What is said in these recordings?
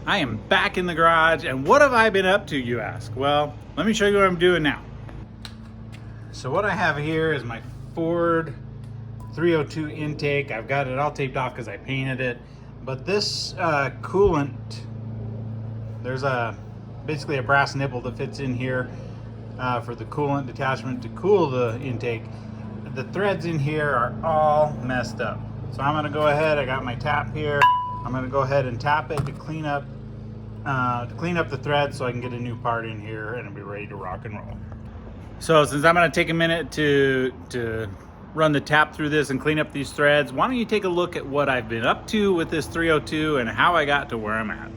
I am back in the garage, and what have I been up to, you ask? Well, let me show you what I'm doing now. So what I have here is my Ford 302 intake. I've got it all taped off because I painted it. But this coolant, there's basically a brass nipple that fits in here for the coolant detachment to cool the intake. The threads in here are all messed up. So I'm gonna go ahead, I got my tap here. I'm gonna go ahead and tap it to clean up the threads so I can get a new part in here and it'll be ready to rock and roll. So since I'm gonna take a minute to run the tap through this and clean up these threads, why don't you take a look at what I've been up to with this 302 and how I got to where I'm at.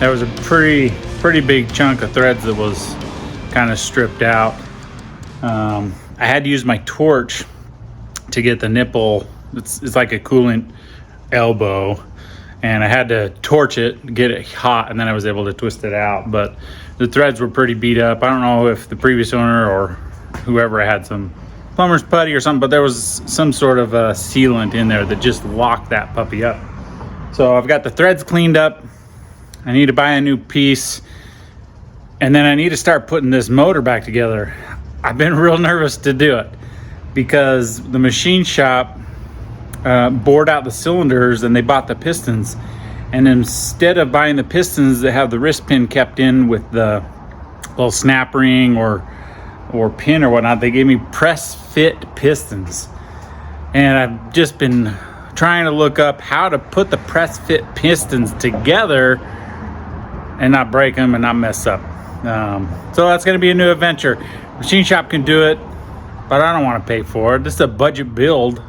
There was a pretty big chunk of threads that was kind of stripped out. I had to use my torch to get the nipple. It's like a coolant elbow, and I had to torch it, get it hot, and then I was able to twist it out. But the threads were pretty beat up. I don't know if the previous owner or whoever had some plumber's putty or something, but there was some sort of a sealant in there that just locked that puppy up. So I've got the threads cleaned up. I need to buy a new piece, and then I need to start putting this motor back together. I've been real nervous to do it because the machine shop bored out the cylinders and they bought the pistons, and instead of buying the pistons that have the wrist pin kept in with the little snap ring or pin or whatnot, they gave me press fit pistons. And I've just been trying to look up how to put the press fit pistons together and not break them and not mess up. So that's going to be a new adventure. Machine shop can do it, but I don't want to pay for it. This is a budget build,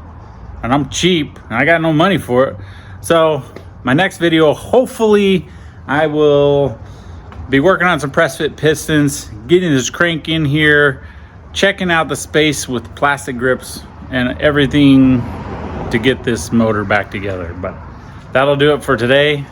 and I'm cheap, and I got no money for it. So my next video, hopefully I will be working on some press fit pistons, getting this crank in here, checking out the space with plastic grips and everything to get this motor back together. But that'll do it for today.